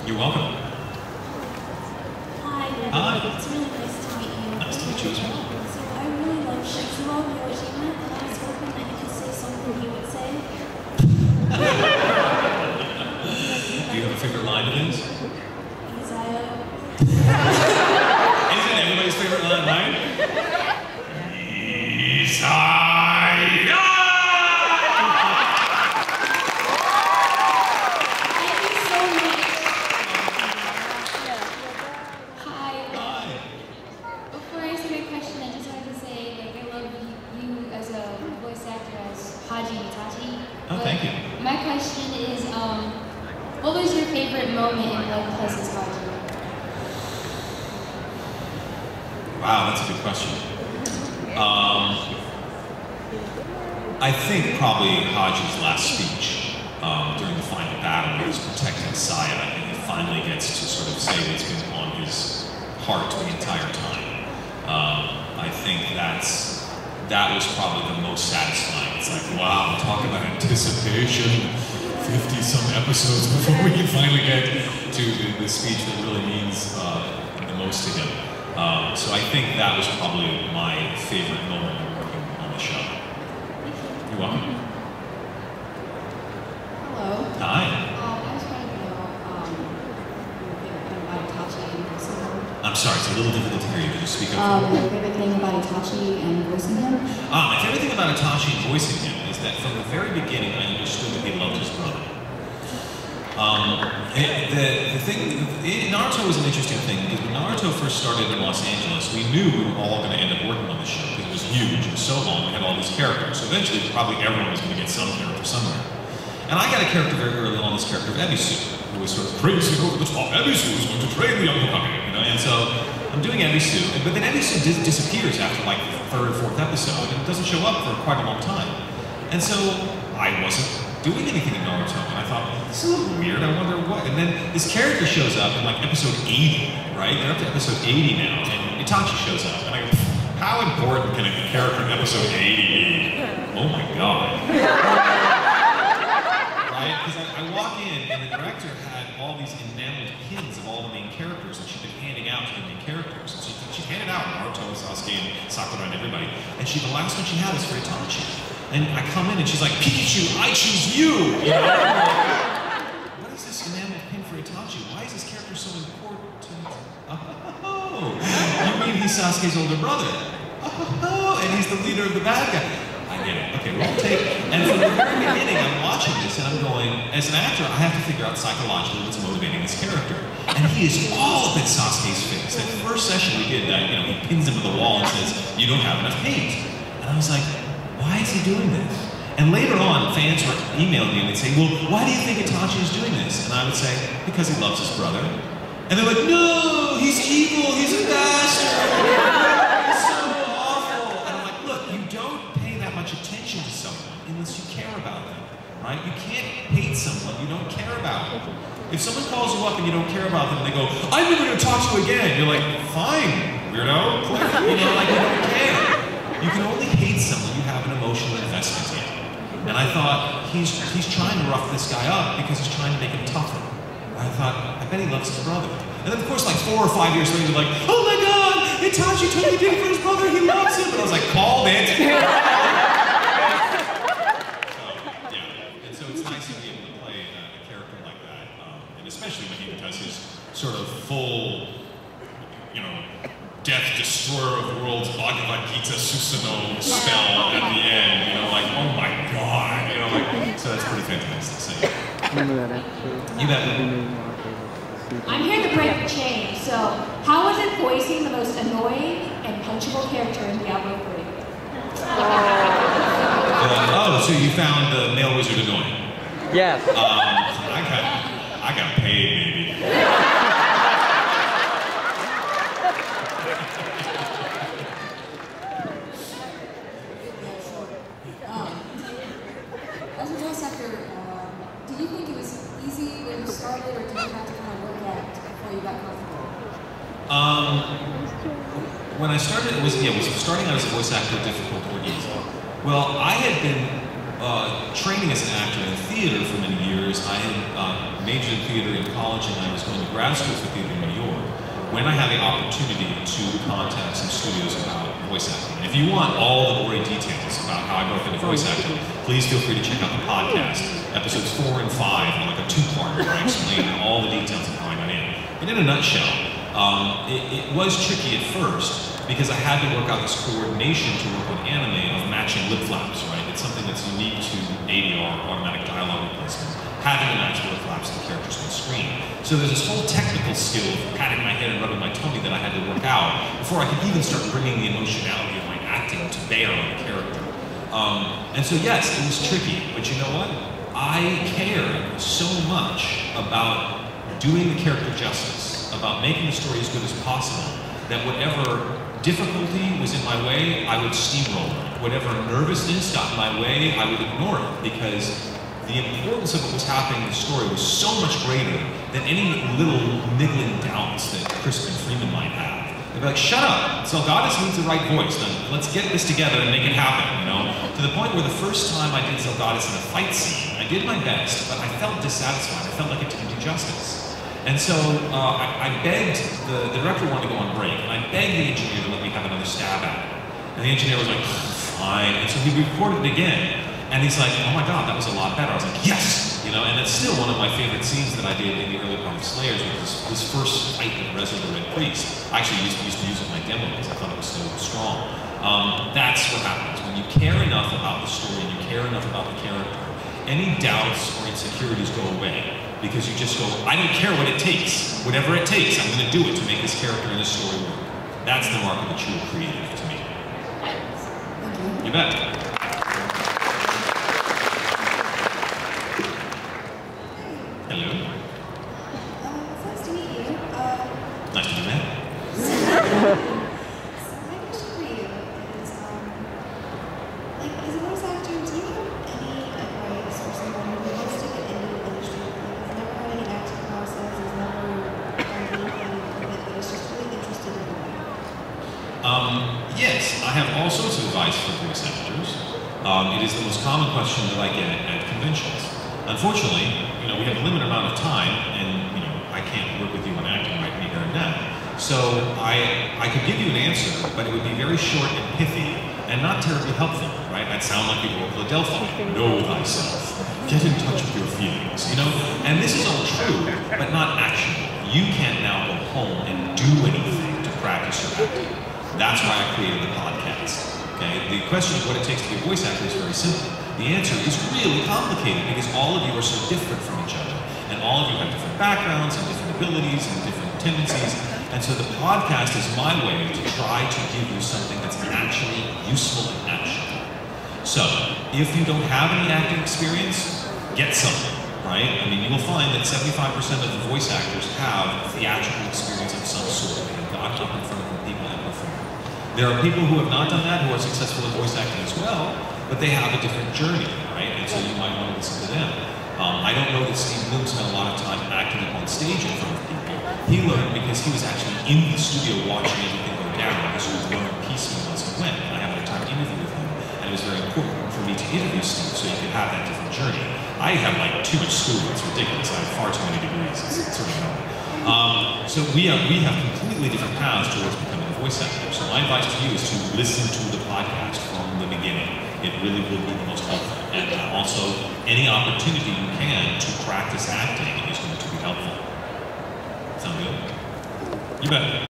You're welcome. Hi. Hi. It's really nice to meet you. Nice to meet you as well. So I really love Shizuo Miyajima, and I was hoping that you could say something he would say. Do you have a favorite line of his? Isaiah. Isn't everybody's favorite line, right? Isaiah! Thank you so much. Hi. Hi. Before I ask my question, I just wanted to say, like, I love you as a voice actor as Haji Itachi. Oh, thank you. My question is, what was your favorite moment in Blood Cousins Haji? Wow, that's a good question. I think probably Haji's last speech during the final battle where he's protecting Saya and he finally gets to sort of say what's been on his heart the entire time. I think that was probably the most satisfying. It's like, wow, talk about anticipation, 50-some episodes before we can finally get to the speech that really means the most to him. So I think that was probably my favorite moment of working on the show. You're welcome. Hello. Hi. I just wanted to know your favorite thing about Itachi and voicing him. I'm sorry, it's a little difficult to hear you. Could you speak up? Your favorite thing about Itachi and voicing him? My favorite thing about Itachi and voicing him is that from the very beginning I understood that he loved his brother. The thing, Naruto was an interesting thing because when Naruto first started in Los Angeles, we knew we were all going to end up working on the show because it was huge, it was so long, we had all these characters. So eventually, probably everyone was going to get some character somewhere. And I got a character very early on, this character of Ebisu, who was sort of crazy over the top. Ebisu is going to train the young Hokage, you know. And so I'm doing Ebisu, but then Ebisu disappears after like the third or fourth episode and doesn't show up for quite a long time. And so I wasn't doing anything in Naruto, and I thought, this is a little weird, I wonder what. And then this character shows up in like episode 80, right? They're up to episode 80 now, and Itachi shows up, and I go, how important can a character in episode 80 be? Oh my god. Right? Because I walk in, and the director had all these enameled pins of all the main characters that she'd been handing out to the main characters. And she handed out Naruto, Sasuke, and Sakura, and everybody. And the last one she had was for Itachi. And I come in and she's like, Pikachu, I choose you! You know? What is this enamel pin for Itachi? Why is this character so important? Oh, you mean he's Sasuke's older brother? Oh, and he's the leader of the bad guy. I get it. Okay, we'll take. And from the very beginning, I'm watching this and I'm going, as an actor, I have to figure out psychologically what's motivating this character. And he is all up in Sasuke's face. That first session we did, that he pins him to the wall and says, you don't have enough paint. And I was like, why is he doing this? And later on, fans were emailing me and they'd say, well, why do you think Itachi is doing this? And I would say, because he loves his brother. And they're like, no, he's evil, he's a bastard. He's so awful. And I'm like, look, you don't pay that much attention to someone unless you care about them, right? You can't hate someone you don't care about. If someone calls you up and you don't care about them and they go, I'm never going to talk to you again, you're like, fine, weirdo. You know, like you don't care. You can only hate someone you have an emotional investment in. And I thought, he's trying to rough this guy up because he's trying to make him tougher. And I thought, I bet he loves his brother. And then of course like 4 or 5 years later, they're like, oh my god, Itachi totally did it for his brother, he loves him. And I was like, called it. So, yeah. And so it's nice to be able to play a character like that. And especially when he does his sort of full, Death Destroyer of the World's Bhagavad Gita Susanoo spell at the end, like, oh my god, so that's pretty fantastic. So, you bet. I'm here to break the chain, so how was it voicing the most annoying and punchable character in Diablo 3? So you found the male wizard annoying? Yes. I got paid, baby. As a voice actor, do you think it was easy when you started, or did you have to kind of work at it before you got comfortable? When I started, was starting out as a voice actor difficult or easy? Well, I had been training as an actor in theater for many years. I had majored in theater in college, and I was going to grad school for theater in New York, when I had the opportunity to contact some studios about voice acting. And if you want all the gory details about how I broke into voice acting, please feel free to check out the podcast, episodes 4 and 5, on like a two-parter where I explain all the details of how I got in. But in a nutshell, it was tricky at first because I had to work out this coordination to work with anime of matching lip flaps, right? It's something that's unique to ADR, automatic dialogue replacement, having to match the lip flaps of the characters on screen. So there's this whole technical skill of patting my head and rubbing my tummy that I had to work out before I could even start bringing the emotionality of my acting to bear on the character. And so yes, it was tricky, but you know what? I cared so much about doing the character justice, about making the story as good as possible, that whatever difficulty was in my way, I would steamroll it. Whatever nervousness got in my way, I would ignore it, because the importance of what was happening in the story was so much greater than any little niggling doubts that Crispin Freeman might have. They'd be like, shut up, Zelgadis needs the right voice, then let's get this together and make it happen, you know? To the point where the first time I did Zelgadis in a fight scene, I did my best, but I felt dissatisfied. I felt like it didn't do justice. And so I begged, the director wanted to go on break, and I begged the engineer to let me have another stab at it. And the engineer was like, fine. And so he recorded it again, and he's like, oh my God, that was a lot better. I was like, yes! You know, and it's still one of my favorite scenes that I did in the early part of Slayers, was this first fight with Rezo the Red Priest. I actually used to use it in my demo because I thought it was so strong. That's what happens. When you care enough about the story, and you care enough about the character, any doubts or insecurities go away. Because you just go, I don't care what it takes. Whatever it takes, I'm going to do it to make this character and this story work. That's the mark of a true creative to me. You bet. Hello. It's nice to meet you. Nice to be met. So my question for you is, as a voice actor, do you have any advice for someone who wants to get into the industry? Has never had any acting process, has never done anything with it, but is just really interested in it? Yes, I have all sorts of advice for voice actors. It is the most common question that I get at conventions. Unfortunately, you know, we have a limited amount of time, and you know, I can't work with you on acting right here and now. So I could give you an answer, but it would be very short and pithy, and not terribly helpful, right? I'd sound like the Oracle of Delphi. Know thyself. Get in touch with your feelings, you know? And this is all true, but not actionable. You can't now go home and do anything to practice your acting. That's why I created the podcast, okay? The question of what it takes to be a voice actor is very simple. The answer is really complicated because all of you are so different from each other. And all of you have different backgrounds and different abilities and different tendencies. And so the podcast is my way to try to give you something that's actually useful and actionable. So, if you don't have any acting experience, get something, right? I mean, you will find that 75% of the voice actors have theatrical experience of some sort. They have got up in front of people and performed. There are people who have not done that, who are successful in voice acting as well, but they have a different journey, right? And so you might want to listen to them. I don't know that Steve Bloom spent a lot of time acting up on stage in front of people. He learned because he was actually in the studio watching everything go down. He sort of learned piecemeal as he went. And I had a time to interview with him, and it was very important for me to interview Steve so you could have that different journey. I have like too much school, it's ridiculous. I have far too many degrees, it's sort of annoying. So we have completely different paths towards becoming a voice actor. So my advice to you is to listen to the podcast from the beginning. It really will be the most helpful. And also, any opportunity you can to practice acting is going to be helpful. Sound good? You bet.